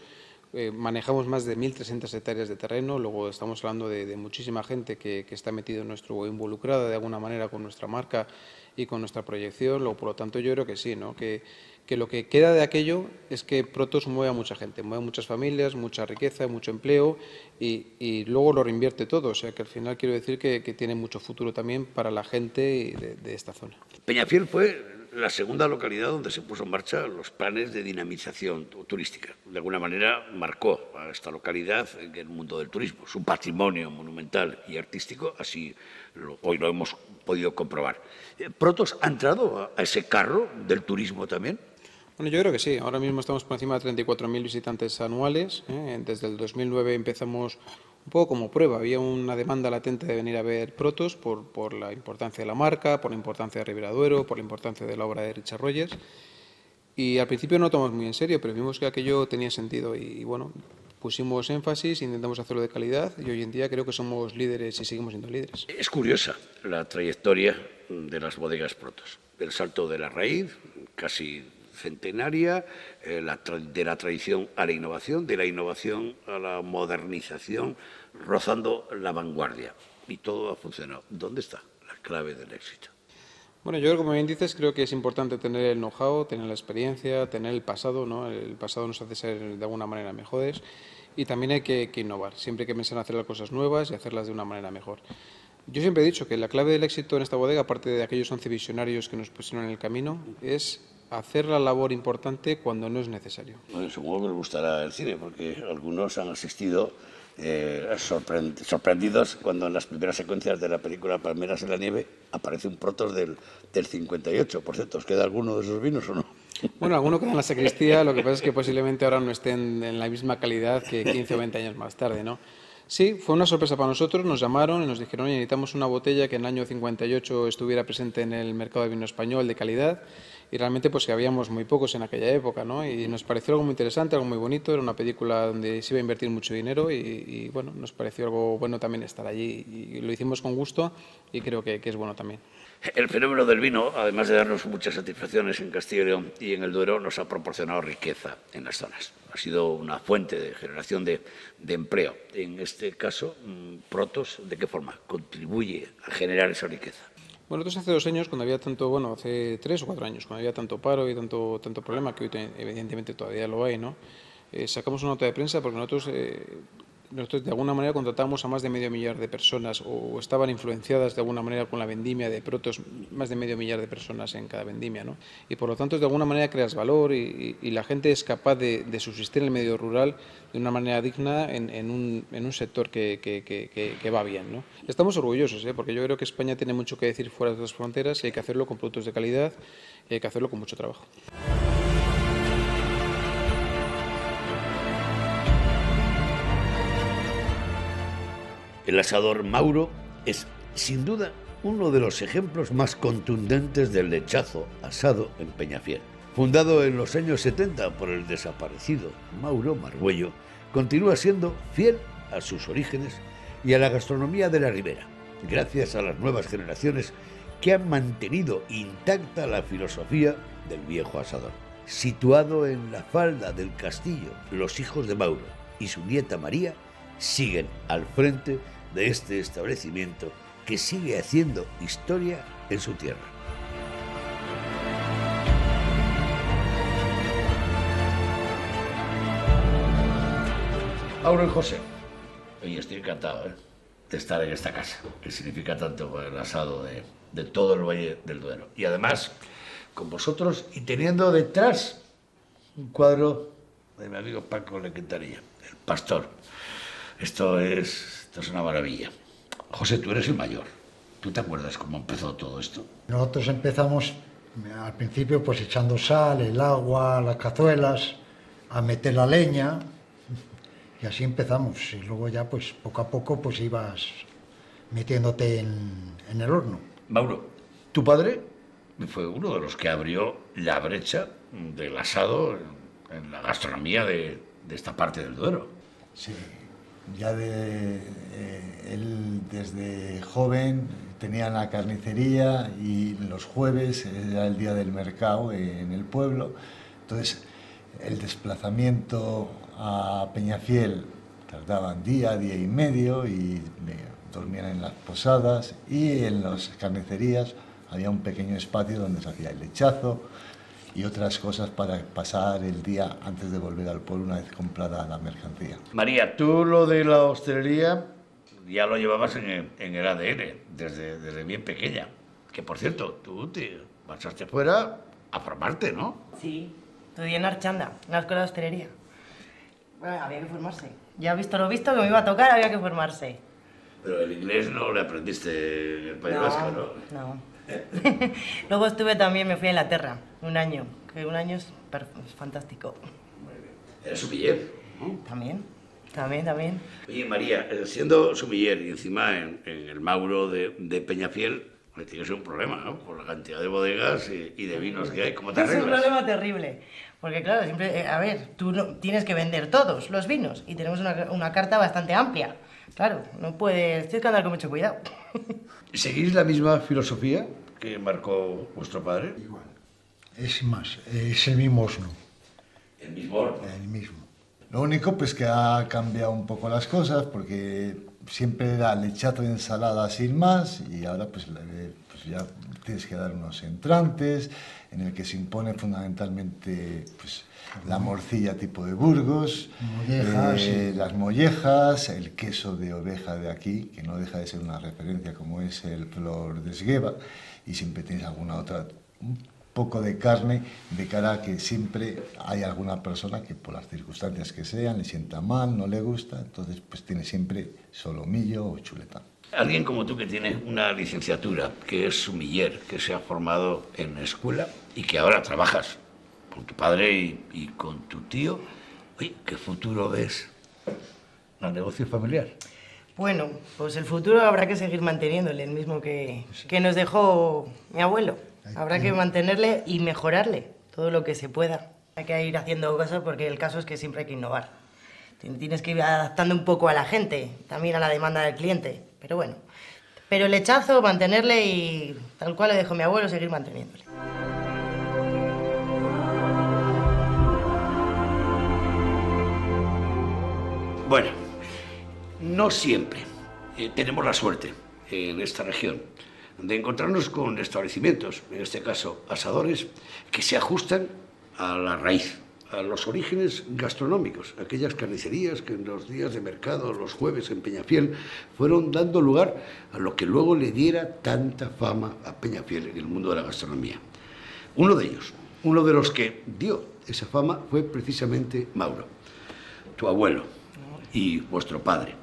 Manejamos más de 1.300 hectáreas de terreno, luego estamos hablando de muchísima gente que está metida en nuestro, involucrada de alguna manera con nuestra marca y con nuestra proyección, luego, por lo tanto yo creo que sí, ¿no? que lo que queda de aquello es que Protos mueve a mucha gente, mueve a muchas familias, mucha riqueza, mucho empleo y luego lo reinvierte todo, o sea que al final quiero decir que tiene mucho futuro también para la gente de esta zona. Peñafiel fue la segunda localidad donde se puso en marcha los planes de dinamización turística. De alguna manera marcó a esta localidad en el mundo del turismo. Su patrimonio monumental y artístico, así hoy lo hemos podido comprobar. ¿Protos ha entrado a ese carro del turismo también? Bueno, yo creo que sí. Ahora mismo estamos por encima de 34.000 visitantes anuales. Desde el 2009 empezamos un poco como prueba. Había una demanda latente de venir a ver Protos por la importancia de la marca, por la importancia de Ribera Duero, por la importancia de la obra de Richard Rogers. Y al principio no lo tomamos muy en serio, pero vimos que aquello tenía sentido y bueno, pusimos énfasis, intentamos hacerlo de calidad y hoy en día creo que somos líderes y seguimos siendo líderes. Es curiosa la trayectoria de las bodegas Protos. El salto de la raíz, casi centenaria, de la tradición a la innovación, de la innovación a la modernización, rozando la vanguardia. Y todo ha funcionado. ¿Dónde está la clave del éxito? Bueno, yo, como bien dices, creo que es importante tener el know-how, tener la experiencia, tener el pasado, ¿no? El pasado nos hace ser de alguna manera mejores y también hay que innovar. Siempre hay que pensar en hacer las cosas nuevas y hacerlas de una manera mejor. Yo siempre he dicho que la clave del éxito en esta bodega, aparte de aquellos 11 visionarios que nos pusieron en el camino, es hacer la labor importante cuando no es necesario. Bueno, supongo que les gustará el cine, porque algunos han asistido sorprendidos cuando en las primeras secuencias de la película Palmeras en la nieve aparece un Protos del 58. Por cierto, ¿os queda alguno de esos vinos o no? Bueno, alguno queda en la sacristía, lo que pasa es que posiblemente ahora no estén en la misma calidad que 15 o 20 años más tarde, ¿no? Sí, fue una sorpresa para nosotros, nos llamaron y nos dijeron, oye, necesitamos una botella que en el año 58 estuviera presente en el mercado de vino español de calidad y realmente pues que habíamos muy pocos en aquella época, ¿no? Y nos pareció algo muy interesante, algo muy bonito, era una película donde se iba a invertir mucho dinero y bueno, nos pareció algo bueno también estar allí y lo hicimos con gusto y creo que es bueno también. El fenómeno del vino, además de darnos muchas satisfacciones en Castilla y León y en el Duero, nos ha proporcionado riqueza en las zonas. Ha sido una fuente de generación de empleo. En este caso, Protos, ¿de qué forma contribuye a generar esa riqueza? Bueno, nosotros hace 2 años, cuando había tanto, bueno, hace 3 o 4 años, cuando había tanto paro y tanto problema, que hoy evidentemente todavía lo hay, ¿no? Sacamos una nota de prensa porque nosotros de alguna manera contratamos a más de 500.000 de personas o estaban influenciadas de alguna manera con la vendimia de Protos, más de 500.000 de personas en cada vendimia, ¿no? Y por lo tanto de alguna manera creas valor y la gente es capaz de subsistir en el medio rural de una manera digna en un sector que va bien, ¿no? Estamos orgullosos, porque yo creo que España tiene mucho que decir fuera de las fronteras y hay que hacerlo con productos de calidad y hay que hacerlo con mucho trabajo. El asador Mauro es, sin duda, uno de los ejemplos más contundentes del lechazo asado en Peñafiel. Fundado en los años 70 por el desaparecido Mauro Margüello, continúa siendo fiel a sus orígenes y a la gastronomía de la Ribera, gracias a las nuevas generaciones que han mantenido intacta la filosofía del viejo asador. Situado en la falda del castillo, los hijos de Mauro y su nieta María siguen al frente de este establecimiento que sigue haciendo historia en su tierra. Mauro y José, hoy estoy encantado de estar en esta casa, que significa tanto por el asado de todo el Valle del Duero. Y además, con vosotros y teniendo detrás un cuadro de mi amigo Paco Le Quintanilla, el pastor. Esto es una maravilla. José, tú eres el mayor. ¿Tú te acuerdas cómo empezó todo esto? Nosotros empezamos al principio pues echando sal, el agua, las cazuelas, a meter la leña y así empezamos. Y luego ya pues poco a poco pues ibas metiéndote en el horno. Mauro, tu padre fue uno de los que abrió la brecha del asado en la gastronomía de esta parte del Duero. Sí. Ya él desde joven tenía la carnicería y los jueves era el día del mercado en el pueblo. Entonces el desplazamiento a Peñafiel tardaban día y medio y dormían en las posadas y en las carnicerías había un pequeño espacio donde se hacía el lechazo y otras cosas para pasar el día antes de volver al pueblo una vez comprada la mercancía. María, tú lo de la hostelería ya lo llevabas en el ADN desde bien pequeña. Que por cierto, tú te marchaste fuera a formarte, ¿no? Sí, estudié en Archanda, en la escuela de hostelería. Bueno, había que formarse. Ya visto lo visto, que me iba a tocar, había que formarse. Pero el inglés no lo aprendiste en el País Vasco, ¿no? No. Luego me fui a Inglaterra, un año, que un año es fantástico. Muy bien. ¿Eres sumiller? También. Oye, María, siendo sumiller y encima en el Mauro de Peñafiel, tienes un problema, ¿no? Por la cantidad de bodegas y de vinos que hay. ¿Cómo te arreglas? Es un problema terrible, porque claro, siempre, tú tienes que vender todos los vinos y tenemos una carta bastante amplia. Claro, no puedes, tienes que andar con mucho cuidado. ¿Seguís la misma filosofía que marcó vuestro padre? Igual. Es más, es el mismo horno. ¿El mismo horno? El mismo. Lo único pues que ha cambiado un poco las cosas porque siempre era lechazo y ensalada sin más y ahora pues ya tienes que dar unos entrantes en el que se impone fundamentalmente pues la morcilla tipo de Burgos, las mollejas, el queso de oveja de aquí, que no deja de ser una referencia como es el flor de Esgueva, y siempre tienes alguna otra, un poco de carne, de cara a que siempre hay alguna persona que por las circunstancias que sean le sienta mal, no le gusta, entonces pues tiene siempre solomillo o chuletón. Alguien como tú que tiene una licenciatura, que es sumiller, que se ha formado en escuela y que ahora trabajas con tu padre y con tu tío, oye, ¿qué futuro ves al negocio familiar? Bueno, pues el futuro habrá que seguir manteniéndole, el mismo que nos dejó mi abuelo. Habrá que mantenerle y mejorarle todo lo que se pueda. Hay que ir haciendo cosas porque el caso es que siempre hay que innovar. Tienes que ir adaptando un poco a la gente, también a la demanda del cliente. Pero bueno, Pero el lechazo, mantenerle y tal cual le dejó mi abuelo, seguir manteniéndole. Bueno, no siempre tenemos la suerte en esta región de encontrarnos con establecimientos, en este caso asadores, que se ajustan a la raíz, a los orígenes gastronómicos, aquellas carnicerías que en los días de mercado, los jueves en Peñafiel, fueron dando lugar a lo que luego le diera tanta fama a Peñafiel en el mundo de la gastronomía. Uno de ellos, uno de los que dio esa fama, fue precisamente Mauro, tu abuelo y vuestro padre.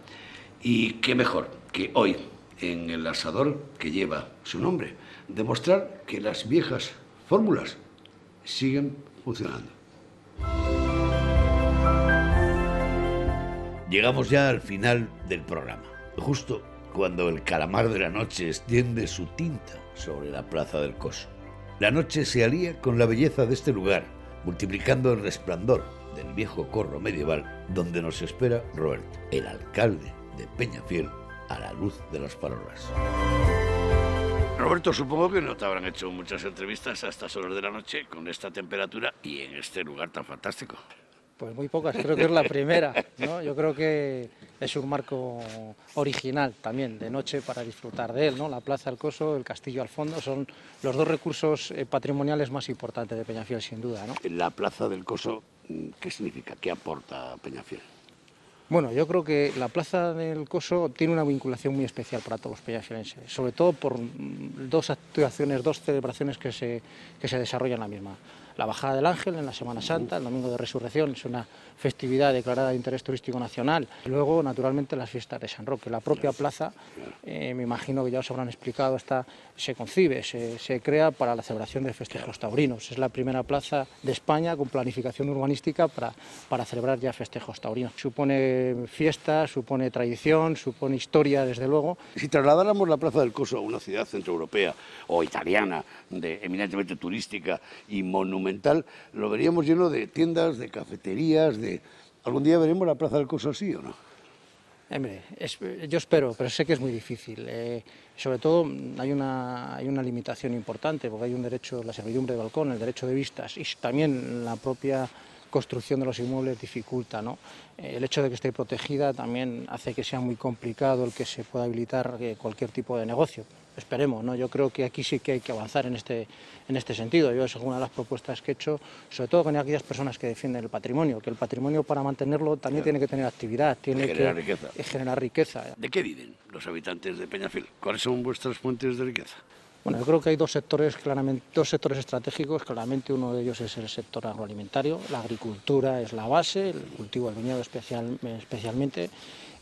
Y qué mejor que hoy, en el asador que lleva su nombre, demostrar que las viejas fórmulas siguen funcionando. Llegamos ya al final del programa, justo cuando el calamar de la noche extiende su tinta sobre la plaza del Coso. La noche se alía con la belleza de este lugar, multiplicando el resplandor del viejo corro medieval donde nos espera Roberto, el alcalde de Peñafiel, a la luz de las farolas. Roberto, supongo que no te habrán hecho muchas entrevistas a estas horas de la noche con esta temperatura y en este lugar tan fantástico. Pues muy pocas, creo que es la primera, ¿no? Yo creo que es un marco original también de noche para disfrutar de él, ¿no? La Plaza del Coso, el castillo al fondo, son los dos recursos patrimoniales más importantes de Peñafiel, sin duda, ¿no? La Plaza del Coso, ¿qué significa? ¿Qué aporta a Peñafiel? Bueno, yo creo que la Plaza del Coso tiene una vinculación muy especial para todos los peñafielenses, sobre todo por dos actuaciones, dos celebraciones que se desarrollan en la misma. La Bajada del Ángel en la Semana Santa, el Domingo de Resurrección, es una festividad declarada de interés turístico nacional. Y luego, naturalmente, las fiestas de San Roque. La propia plaza, me imagino que ya os habrán explicado, se concibe, se crea para la celebración de festejos taurinos. Es la primera plaza de España con planificación urbanística para celebrar ya festejos taurinos. Supone fiesta, supone tradición, supone historia, desde luego. Si trasladáramos la Plaza del Coso a una ciudad centroeuropea o italiana, eminentemente turística y monumental, lo veríamos lleno de tiendas, de cafeterías, ¿Algún día veremos la Plaza del Coso así o no? Hombre, yo espero, pero sé que es muy difícil. Sobre todo hay una limitación importante, porque hay un derecho, la servidumbre de balcón, el derecho de vistas, y también la propia construcción de los inmuebles dificulta, ¿no? El hecho de que esté protegida también hace que sea muy complicado el que se pueda habilitar cualquier tipo de negocio. Esperemos, ¿no? Yo creo que aquí sí que hay que avanzar en este sentido. Yo es una de las propuestas que he hecho, sobre todo con aquellas personas que defienden el patrimonio, que el patrimonio para mantenerlo también tiene que tener actividad, tiene que generar riqueza. ¿De qué viven los habitantes de Peñafiel? ¿Cuáles son vuestras fuentes de riqueza? Bueno, yo creo que hay dos sectores estratégicos, claramente uno de ellos es el sector agroalimentario, la agricultura es la base, el cultivo del viñedo especialmente,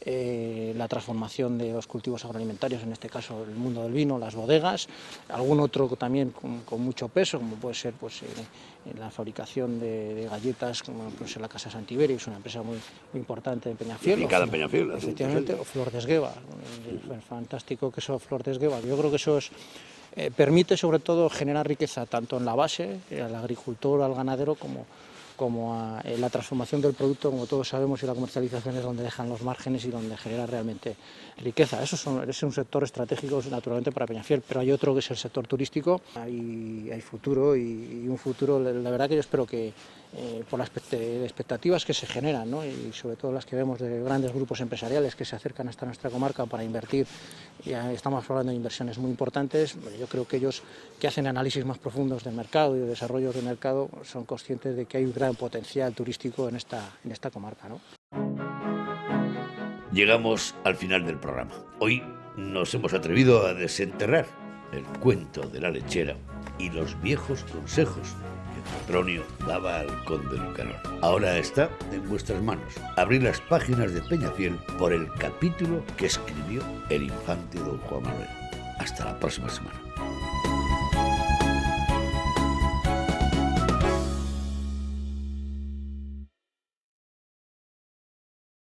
la transformación de los cultivos agroalimentarios, en este caso el mundo del vino, las bodegas, algún otro también con mucho peso, como puede ser en la fabricación de galletas, como pues en la Casa Santiberio, es una empresa muy importante en Peñafiel. Ubicada en Peñafiel. Efectivamente, o Flor de Esgueva, el fantástico queso Flor de Esgueva. Yo creo que eso permite sobre todo generar riqueza tanto en la base, al agricultor, al ganadero, como a la transformación del producto, como todos sabemos, y la comercialización es donde dejan los márgenes y donde genera realmente riqueza. Es un sector estratégico naturalmente para Peñafiel, pero hay otro que es el sector turístico. Hay futuro y un futuro, la verdad que yo espero que por las expectativas que se generan, ¿no? Y sobre todo las que vemos de grandes grupos empresariales que se acercan hasta nuestra comarca para invertir, ya estamos hablando de inversiones muy importantes. Yo creo que ellos que hacen análisis más profundos del mercado y de desarrollo del mercado son conscientes de que hay un gran potencial turístico en esta comarca, ¿no? Llegamos al final del programa. Hoy nos hemos atrevido a desenterrar el cuento de la lechera y los viejos consejos que Petronio daba al conde Lucanor. Ahora está en vuestras manos abrir las páginas de Peñafiel por el capítulo que escribió el infante don Juan Manuel. Hasta la próxima semana.